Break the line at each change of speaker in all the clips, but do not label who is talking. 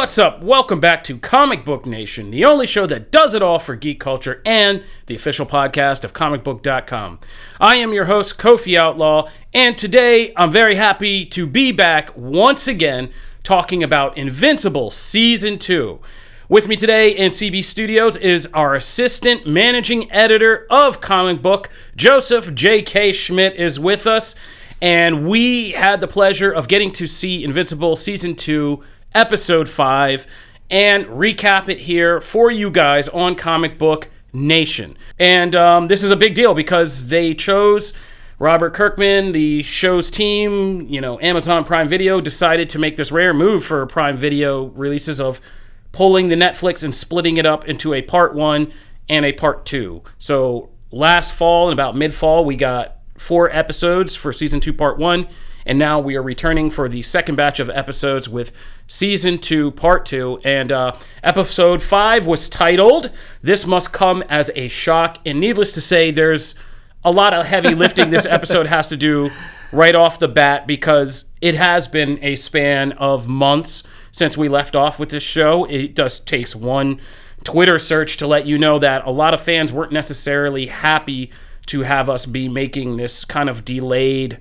What's up? Welcome back to Comicbook Nation, the only show that does it all for geek culture and the official podcast of Comicbook.com. I am your host, Kofi Outlaw, and today I'm very happy to be back once again talking about Invincible Season 2. With me today in CB Studios is our assistant managing editor of Comic Book, Joseph J.K. Schmidt is with us, and we had the pleasure of getting to see Invincible Season 2 Episode 5, and recap it here for you guys on Comic Book Nation. And this is a big deal because they chose Robert Kirkman, the show's team, Amazon Prime Video, decided to make this rare move for Prime Video releases of pulling the Netflix and splitting it up into a Part 1 and a Part 2. So last fall, and about mid-fall, we got 4 episodes for Season 2 Part 1, and now we are returning for the second batch of episodes with Season 2, Part 2. And Episode 5 was titled, This Must Come as a Shock. And needless to say, there's a lot of heavy lifting this episode has to do right off the bat because it has been a span of months since we left off with this show. It just takes one Twitter search to let you know that a lot of fans weren't necessarily happy to have us be making this kind of delayed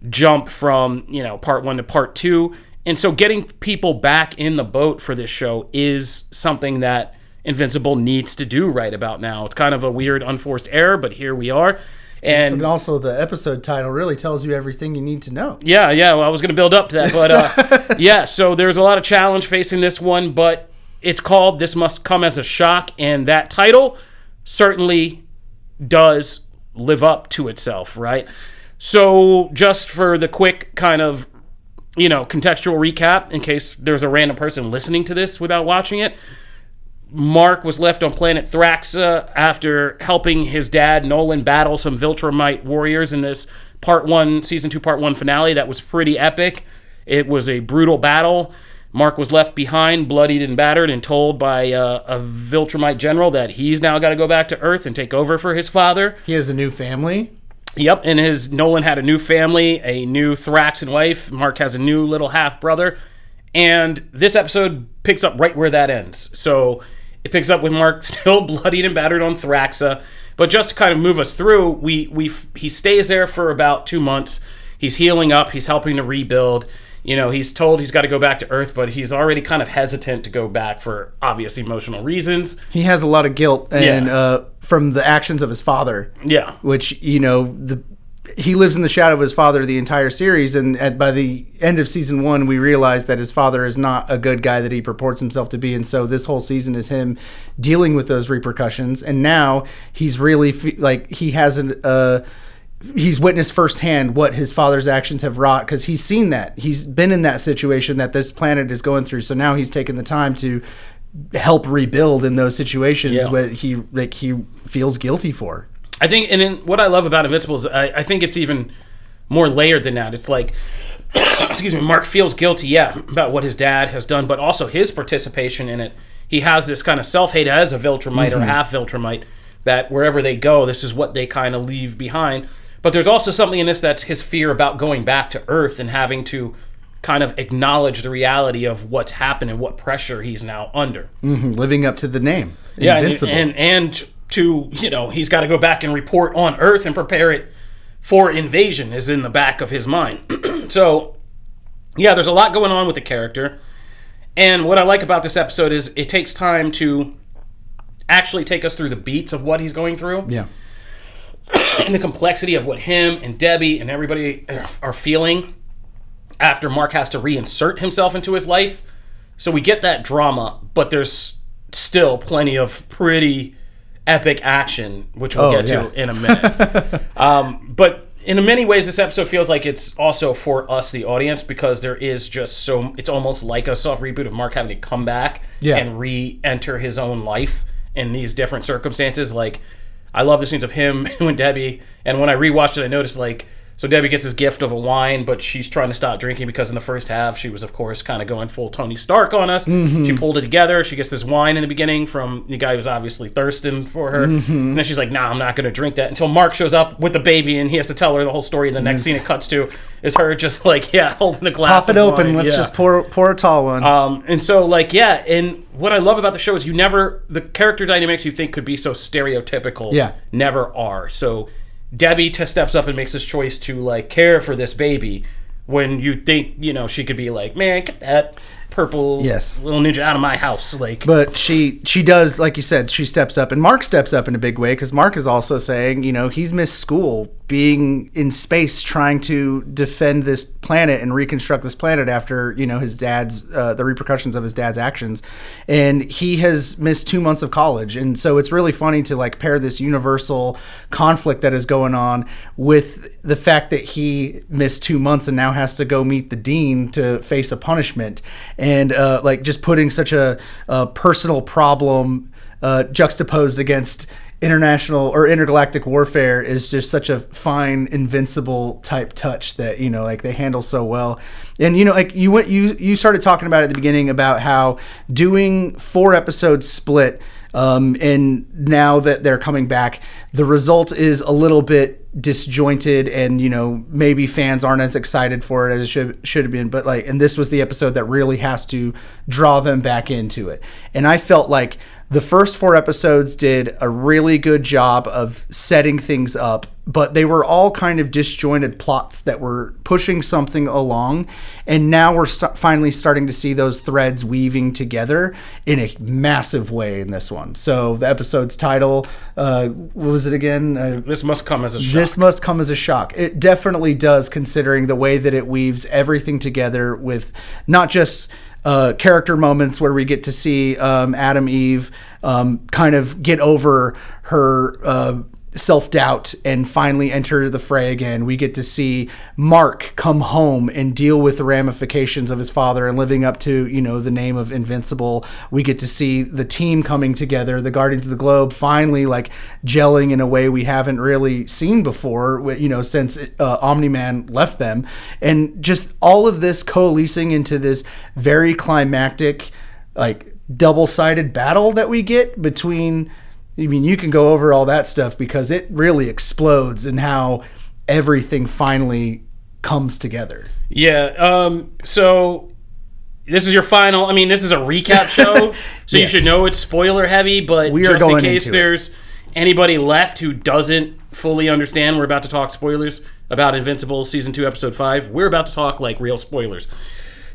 jump from, Part 1 to Part 2. And so getting people back in the boat for this show is something that Invincible needs to do right about now. It's kind of a weird, unforced error, but here we are. And
also the episode title really tells you everything you need to know.
Yeah, well, I was going to build up to that. But so there's a lot of challenge facing this one, but it's called This Must Come as a Shock, and that title certainly does live up to itself, right? So just for the quick kind of, contextual recap, in case there's a random person listening to this without watching it, Mark was left on planet Thraxus after helping his dad, Nolan, battle some Viltrumite warriors in this Season 2 Part 1 finale that was pretty epic. It was a brutal battle. Mark was left behind, bloodied and battered, and told by a Viltrumite general that he's now got to go back to Earth and take over for his father.
He has a new family.
Yep, and Nolan had a new family, a new Thraxan wife. Mark has a new little half-brother. And this episode picks up right where that ends. So it picks up with Mark still bloodied and battered on Thraxus. But just to kind of move us through, he stays there for about 2 months. He's healing up. He's helping to rebuild. He's told he's got to go back to Earth, but he's already kind of hesitant to go back for obvious emotional reasons.
He has a lot of guilt and from the actions of his father.
Yeah.
Which, he lives in the shadow of his father the entire series, and by the end of Season 1, we realize that his father is not a good guy that he purports himself to be, and so this whole season is him dealing with those repercussions, and now he's really, he's witnessed firsthand what his father's actions have wrought because he's seen that. He's been in that situation that this planet is going through. So now he's taken the time to help rebuild in those situations where he feels guilty for.
I think, and then what I love about Invincible is I think it's even more layered than that. It's like, Mark feels guilty, about what his dad has done, but also his participation in it. He has this kind of self-hate as a Viltrumite or half Viltrumite that wherever they go, this is what they kind of leave behind. But there's also something in this that's his fear about going back to Earth and having to kind of acknowledge the reality of what's happened and what pressure he's now under.
Mm-hmm. Living up to the name. Invincible.
And to, he's got to go back and report on Earth and prepare it for invasion is in the back of his mind. So, there's a lot going on with the character. And what I like about this episode is it takes time to actually take us through the beats of what he's going through.
Yeah.
And the complexity of what him and Debbie and everybody are feeling after Mark has to reinsert himself into his life. So we get that drama, but there's still plenty of pretty epic action, which we'll get to in a minute. But in many ways, this episode feels like it's also for us, the audience, because there is just it's almost like a soft reboot of Mark having to come back and re-enter his own life in these different circumstances. Like, I love the scenes of him and Debbie, and when I rewatched it, I noticed, So Debbie gets this gift of a wine, but she's trying to stop drinking because in the first half she was, of course, kind of going full Tony Stark on us. She pulled it together. She gets this wine in the beginning from the guy who was obviously thirsting for her. And then she's like, nah, I'm not going to drink that, until Mark shows up with the baby and he has to tell her the whole story. And the next scene it cuts to is her just like, holding the glass
Pop it
of
open.
wine.
Let's just pour a tall one.
And so, like, and what I love about the show is the character dynamics you think could be so stereotypical never are. So Debbie steps up and makes this choice to, like, care for this baby when you think, she could be like, man, get that purple little ninja out of my house. Like,
but she does, like you said, she steps up, and Mark steps up in a big way, because Mark is also saying, he's missed school, being in space trying to defend this planet and reconstruct this planet after his dad's the repercussions of his dad's actions, and he has missed 2 months of college. And so it's really funny to, like, pair this universal conflict that is going on with the fact that he missed 2 months and now has to go meet the dean to face a punishment. And like, just putting such a personal problem juxtaposed against international or intergalactic warfare is just such a fine, invincible type touch that like, they handle so well. And like, you started talking about at the beginning about how doing 4 episodes split, and now that they're coming back, the result is a little bit disjointed, and maybe fans aren't as excited for it as it should have been. But like, and this was the episode that really has to draw them back into it. And I felt like the first 4 episodes did a really good job of setting things up, but they were all kind of disjointed plots that were pushing something along. And now we're finally starting to see those threads weaving together in a massive way in this one. So the episode's title, what was it again?
This Must Come as a Shock.
This Must Come as a Shock. It definitely does, considering the way that it weaves everything together with not just character moments where we get to see Adam Eve kind of get over her self-doubt and finally enter the fray again. We get to see Mark come home and deal with the ramifications of his father and living up to, the name of Invincible. We get to see the team coming together, the Guardians of the Globe finally, like, gelling in a way we haven't really seen before, since Omni-Man left them. And just all of this coalescing into this very climactic, like, double-sided battle that we get between... I mean, you can go over all that stuff because it really explodes in how everything finally comes together.
Yeah. So this is your final. I mean, this is a recap show, so yes. You should know it's spoiler heavy. But
we are
just
going
in case there's anybody left who doesn't fully understand, we're about to talk spoilers about Invincible season 2, episode 5. We're about to talk like real spoilers.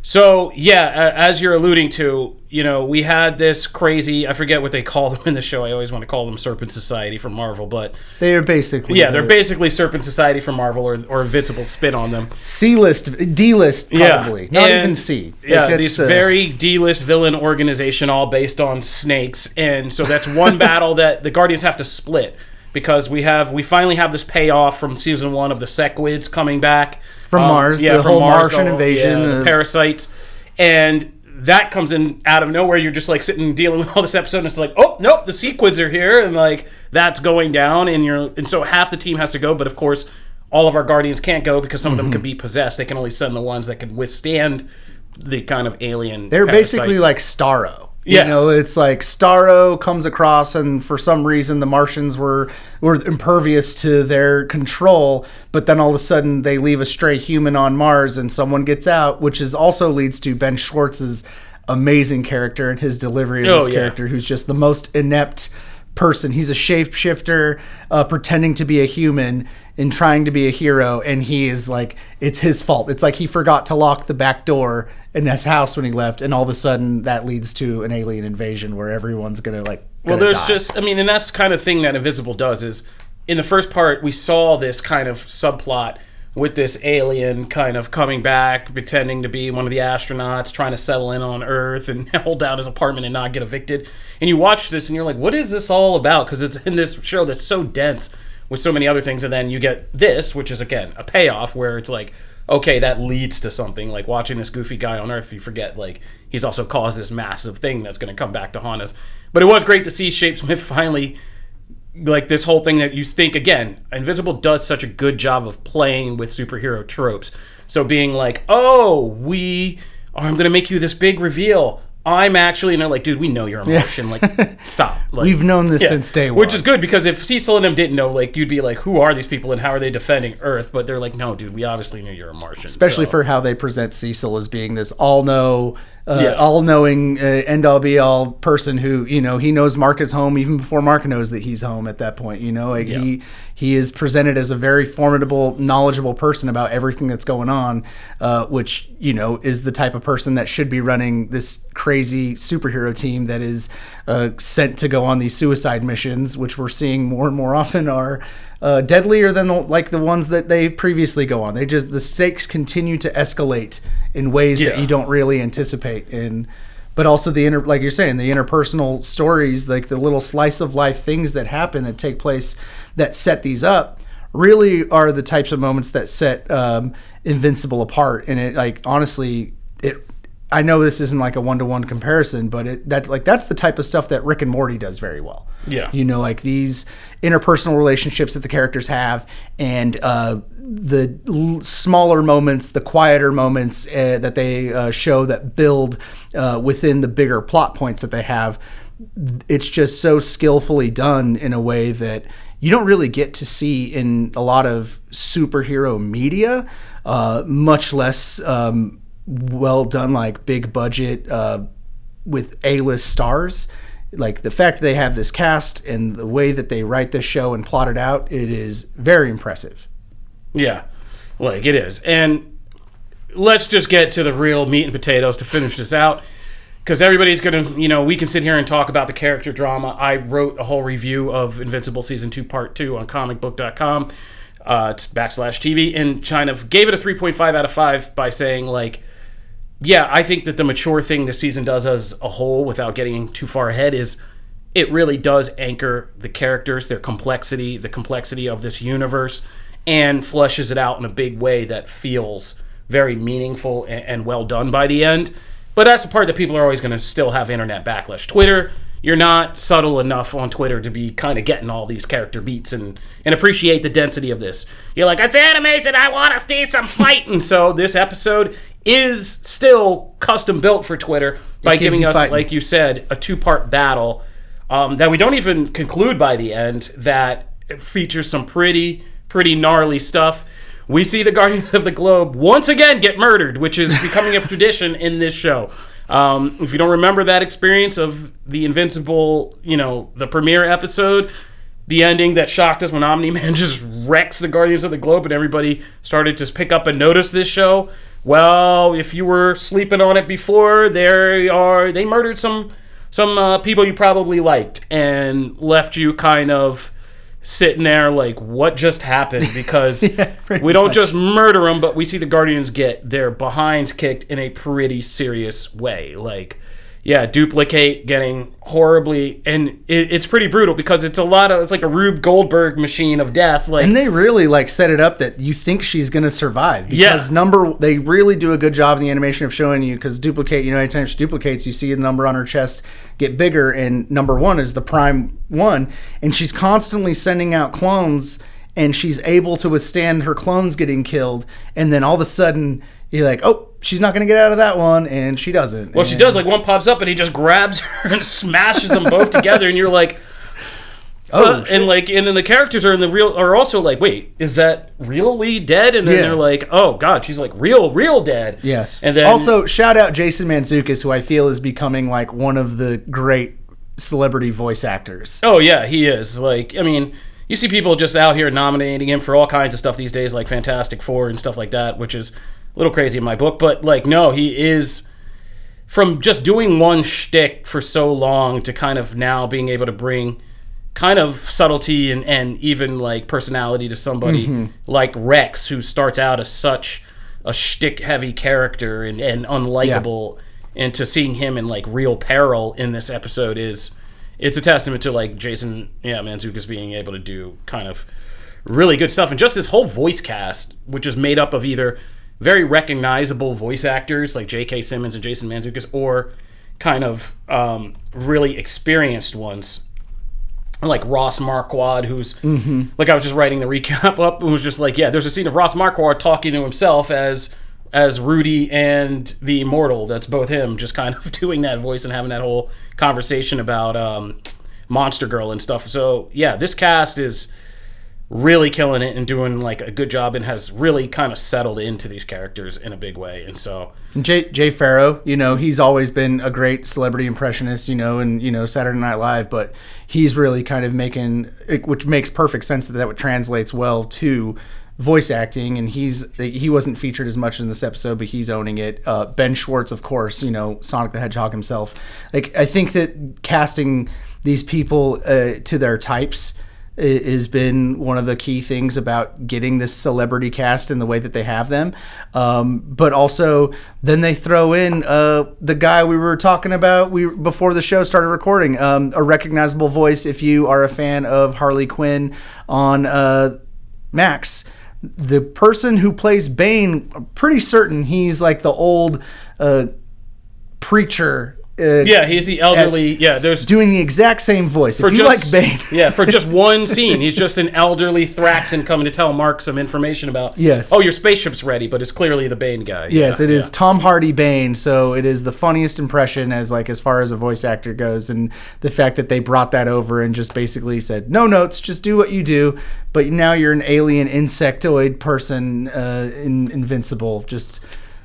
So, yeah, as you're alluding to, we had this crazy, I forget what they call them in the show. I always want to call them Serpent Society from Marvel, but...
They are basically...
Yeah, they're basically Serpent Society from Marvel, or Invincible spin on them.
C-list, D-list, probably.
Yeah.
Not even C.
Yeah, this very D-list villain organization all based on snakes. And so that's one battle that the Guardians have to split, because we finally have this payoff from season 1 of the Sequids coming back.
From Mars, the whole Martian invasion.
The parasites. And that comes in out of nowhere. You're just like sitting and dealing with all this episode, and it's like, oh, nope, the Sequids are here, and like that's going down, and so half the team has to go, but of course, all of our Guardians can't go because some of them can be possessed. They can only send the ones that can withstand the kind of alien
They're
parasite.
Basically like Starro.
Yeah.
It's like Starro comes across, and for some reason the Martians were impervious to their control, but then all of a sudden they leave a stray human on Mars and someone gets out, which also leads to Ben Schwartz's amazing character and his delivery of his character, who's just the most inept person. He's a shapeshifter pretending to be a human and trying to be a hero, and he is like, it's his fault. It's like he forgot to lock the back door in his house when he left, and all of a sudden that leads to an alien invasion where everyone's gonna die.
And that's the kind of thing that Invincible does. Is in the first part we saw this kind of subplot with this alien kind of coming back, pretending to be one of the astronauts, trying to settle in on Earth and hold down his apartment and not get evicted. And you watch this and you're like, what is this all about? Because it's in this show that's so dense with so many other things, and then you get this, which is, again, a payoff where it's like, okay, that leads to something. Like watching this goofy guy on Earth, you forget, like, he's also caused this massive thing that's going to come back to haunt us. But it was great to see Shapesmith finally like this whole thing that you think, again, Invincible does such a good job of playing with superhero tropes. So being like, I'm going to make you this big reveal. I'm actually, and they're like, dude, we know you're a Martian. Like, stop. Like,
we've known this since day one.
Which is good, because if Cecil and them didn't know, like, you'd be like, who are these people and how are they defending Earth? But they're like, no, dude, we obviously knew you're a Martian.
Especially for how they present Cecil as being this all-knowing, end-all be-all person who, he knows Mark is home even before Mark knows that he's home at that point. He is presented as a very formidable, knowledgeable person about everything that's going on, which, is the type of person that should be running this crazy superhero team that is sent to go on these suicide missions, which we're seeing more and more often are deadlier than the ones that they previously go on. The stakes continue to escalate in ways that you don't really anticipate. But also like you're saying, the interpersonal stories, like the little slice of life things that happen that take place that set these up, really are the types of moments that set Invincible apart. And it, like, honestly, I know this isn't like a one-to-one comparison, but that's the type of stuff that Rick and Morty does very well.
Yeah.
Like these interpersonal relationships that the characters have, and the smaller moments, the quieter moments that they show that build within the bigger plot points that they have. It's just so skillfully done in a way that you don't really get to see in a lot of superhero media, much less well done, like big budget with A-list stars. Like the fact that they have this cast and the way that they write this show and plot it out, it is very impressive.
Yeah, like it is. And let's just get to the real meat and potatoes to finish this out, because everybody's going to, we can sit here and talk about the character drama. I wrote a whole review of Invincible Season 2 Part 2 on Comicbook.com, /TV, and kind of gave it a 3.5 out of 5 by saying, like, yeah, I think that the mature thing this season does as a whole, without getting too far ahead, is it really does anchor the characters, their complexity, the complexity of this universe, and fleshes it out in a big way that feels very meaningful and well done by the end. But that's the part that people are always going to still have internet backlash. Twitter, you're not subtle enough on Twitter to be kind of getting all these character beats and appreciate the density of this. You're like, it's animation, I want to see some fight. And so this episode is still custom built for Twitter by giving us, like you said, a 2-part battle that we don't even conclude by the end, that features some pretty gnarly stuff. We see the Guardian of the Globe once again get murdered, which is becoming a tradition in this show. If you don't remember that experience of the Invincible, the premiere episode, the ending that shocked us when Omni-Man just wrecks the Guardians of the Globe and everybody started to pick up and notice this show. Well, if you were sleeping on it before, they murdered some people you probably liked and left you kind of sitting there like, what just happened? Because we don't just murder them, but we see the Guardians get their behinds kicked in a pretty serious way. Like, Duplicate getting horribly, and it's pretty brutal because it's like a Rube Goldberg machine of death. Like,
and they really set it up that you think she's gonna survive, because they really do a good job in the animation of showing you, because Duplicate, anytime she duplicates, you see the number on her chest get bigger, and number 1 is the prime 1, and she's constantly sending out clones, and she's able to withstand her clones getting killed, and then all of a sudden you're like, oh, she's not going to get out of that one, and she doesn't.
Well, she does. Like, one pops up, and he just grabs her and smashes them both together, and you're like, and then the characters are also like, wait, is that really dead? And then they're like, oh god, she's like real dead.
Yes.
And then
also shout out Jason Mantzoukas, who I feel is becoming like one of the great celebrity voice actors.
Oh yeah, he is. Like, I mean, you see people just out here nominating him for all kinds of stuff these days, like Fantastic Four and stuff like that, which is a little crazy in my book. But like, no, he is, from just doing one shtick for so long to kind of now being able to bring kind of subtlety and even like personality to somebody like Rex, who starts out as such a shtick heavy character and unlikable, and to seeing him in like real peril in this episode it's a testament to like Jason Mantzoukas being able to do kind of really good stuff. And just this whole voice cast, which is made up of either very recognizable voice actors like J.K. Simmons and Jason Mantzoukas, or kind of really experienced ones. like Ross Marquardt, who's like, I was just writing the recap up and was just like, yeah, there's a scene of Ross Marquardt talking to himself as Rudy and the Immortal. That's both him, just kind of doing that voice and having that whole conversation about Monster Girl and stuff. So yeah, this cast is really killing it and doing like a good job and has really kind of settled into these characters in a big way. And so
Jay Farrow, he's always been a great celebrity impressionist, and Saturday Night Live, but he's really kind of making, which makes perfect sense that translates well to voice acting, and he wasn't featured as much in this episode, but he's owning it. Ben Schwartz, of course, Sonic the Hedgehog himself. Like, I think that casting these people to their types has been one of the key things about getting this celebrity cast in the way that they have them. But also, then they throw in the guy we were talking about before the show started recording, a recognizable voice if you are a fan of Harley Quinn on Max. The person who plays Bane, I'm pretty certain he's like the old preacher.
He's the elderly. There's
doing the exact same voice. If you like Bane,
for just one scene, he's just an elderly Thraxan coming to tell Mark some information about.
Yes.
Oh, your spaceship's ready, but it's clearly the Bane guy.
Yes, it is Tom Hardy Bane. So it is the funniest impression as far as a voice actor goes, and the fact that they brought that over and just basically said no notes, just do what you do. But now you're an alien insectoid person in Invincible. Just.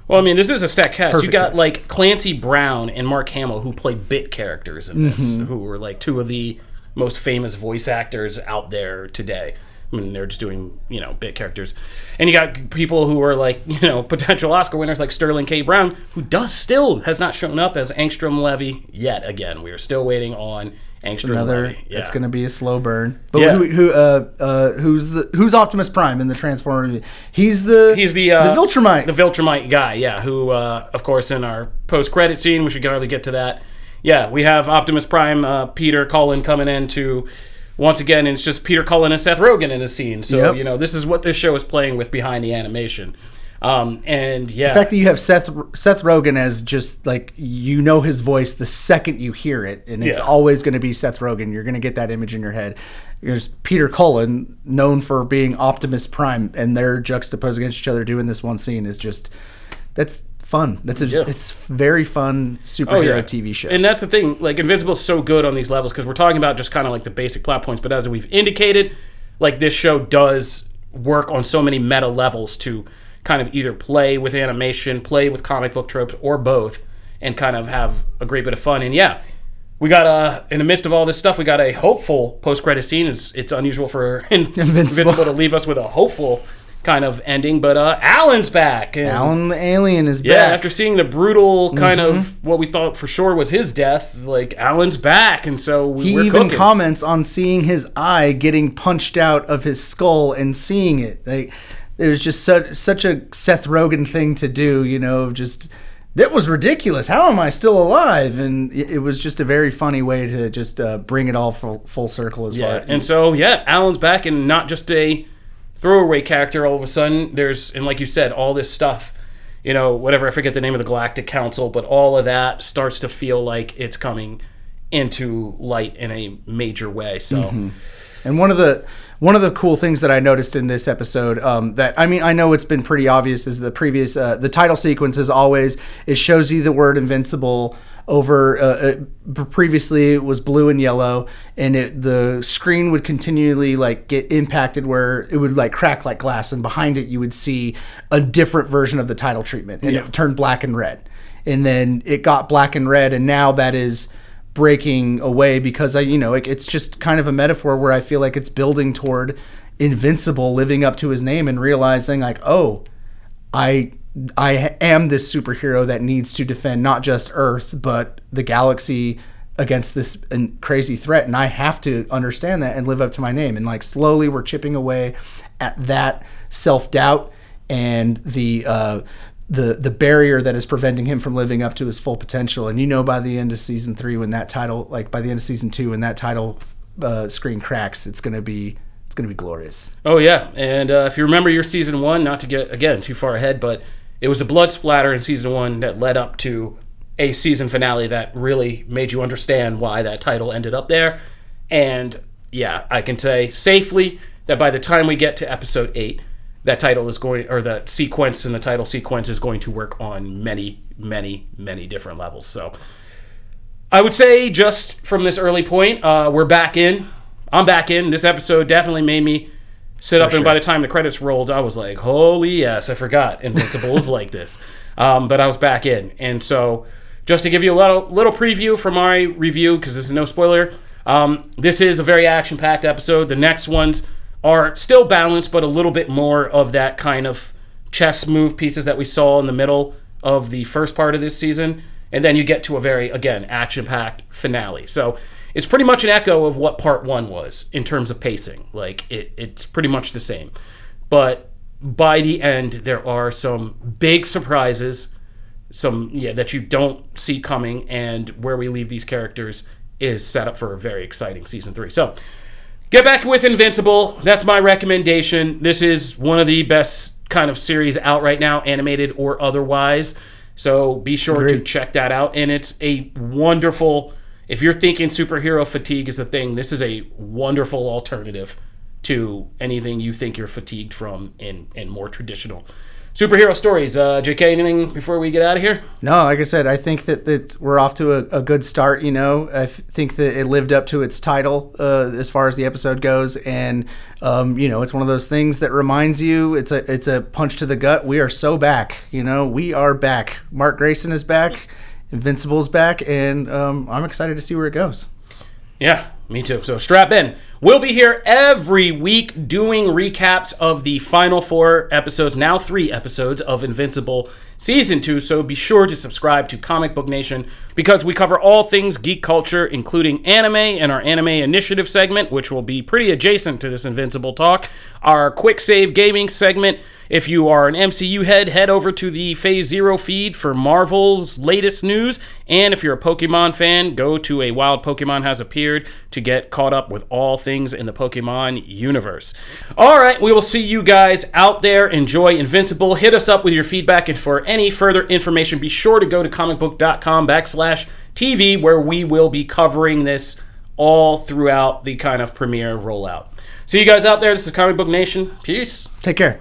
Well, I mean, this is a stacked cast.
Perfect
You got like Clancy Brown and Mark Hamill, who play bit characters in this, who were like two of the most famous voice actors out there today. I mean, they're just doing, bit characters. And you got people who are like, potential Oscar winners like Sterling K. Brown, who has not shown up as Angstrom Levy yet again. We are still waiting on Angstrom Levy. Yeah.
It's going to be a slow burn. But who's Optimus Prime in the Transformer movie? He's the Viltrumite.
The Viltrumite guy, yeah, who, of course, in our post-credit scene, we should hardly get to that. Yeah, we have Optimus Prime, Peter Cullen coming in to... Once again, it's just Peter Cullen and Seth Rogen in the scene. So, this is what this show is playing with behind the animation. And yeah.
The fact that you have Seth Rogen as just like, his voice the second you hear it, and it's always going to be Seth Rogen. You're going to get that image in your head. There's Peter Cullen, known for being Optimus Prime, and they're juxtaposed against each other doing this one scene is just, that's fun. It's very fun superhero TV show.
And that's the thing, like Invincible's so good on these levels because we're talking about just kind of like the basic plot points, but as we've indicated, like this show does work on so many meta levels to kind of either play with animation, play with comic book tropes, or both, and kind of have a great bit of fun. And yeah, we got in the midst of all this stuff, we got a hopeful post-credit scene. It's unusual for Invincible to leave us with a hopeful kind of ending, but Alan's back. And
Alan the alien is back.
Yeah, after seeing the brutal kind of what we thought for sure was his death, like Alan's back, and so
he even comments on seeing his eye getting punched out of his skull and seeing it. Like, it was just such a Seth Rogen thing to do, just that was ridiculous. How am I still alive? And it was just a very funny way to just bring it all full circle as far.
And so Alan's back, and not just a throwaway character all of a sudden. And like you said, all this stuff, whatever, I forget the name of the Galactic Council, but all of that starts to feel like it's coming into light in a major way. So,
and one of the cool things that I noticed in this episode, that I know it's been pretty obvious, is the previous the title sequence is always, it shows you the word Invincible over. Previously it was blue and yellow, and the screen would continually like get impacted where it would like crack like glass, and behind it you would see a different version of the title treatment, and it turned black and red, and then it got black and red, and now that is breaking away because it's just kind of a metaphor where I feel like it's building toward Invincible living up to his name and realizing like, oh, I am this superhero that needs to defend not just Earth but the galaxy against this crazy threat, and I have to understand that and live up to my name. And like slowly we're chipping away at that self-doubt and the barrier that is preventing him from living up to his full potential. And by the end of season 3, when that title, like by the end of season 2, when that title screen cracks, it's gonna be glorious.
Oh yeah, and if you remember your season 1, not to get again too far ahead, but it was the blood splatter in season 1 that led up to a season finale that really made you understand why that title ended up there. And yeah, I can say safely that by the time we get to episode 8, that title is going, or that sequence in the title sequence is going to work on many, many, many different levels. So I would say just from this early point, we're back in. I'm back in. This episode definitely made me sit up, and by the time the credits rolled, I was like, holy yes, I forgot Invincible is like this. But I was back in. And so just to give you a little preview for my review, because this is no spoiler, this is a very action-packed episode. The next ones are still balanced, but a little bit more of that kind of chess move pieces that we saw in the middle of the first part of this season. And then you get to a very, again, action-packed finale. So it's pretty much an echo of what part 1 was in terms of pacing. Like, it's pretty much the same. But by the end, there are some big surprises, that you don't see coming, and where we leave these characters is set up for a very exciting season 3. So get back with Invincible. That's my recommendation. This is one of the best kind of series out right now, animated or otherwise. So be sure to check that out. And it's a wonderful, if you're thinking superhero fatigue is a thing, this is a wonderful alternative to anything you think you're fatigued from in more traditional superhero stories. JK, anything before we get out of here?
No, like I said, I think that we're off to a good start. I think that it lived up to its title as far as the episode goes, and it's one of those things that reminds you it's a punch to the gut. We are so back. We are back. Mark Grayson is back. Invincible's back, and I'm excited to see where it goes.
Yeah, me too. So strap in. We'll be here every week doing recaps of the final 4 episodes, now 3 episodes of Invincible Season 2. So be sure to subscribe to Comic Book Nation, because we cover all things geek culture, including anime and our Anime Initiative segment, which will be pretty adjacent to this Invincible talk. Our Quick Save Gaming segment. If you are an MCU head over to the Phase Zero feed for Marvel's latest news. And if you're a Pokemon fan, go to A Wild Pokemon Has Appeared to get caught up with all things in the Pokemon universe. All right, we will see you guys out there. Enjoy Invincible. Hit us up with your feedback, and for any further information, be sure to go to comicbook.com/TV, where we will be covering this all throughout the kind of premiere rollout. See you guys out there. This is Comic Book Nation. Peace.
Take care.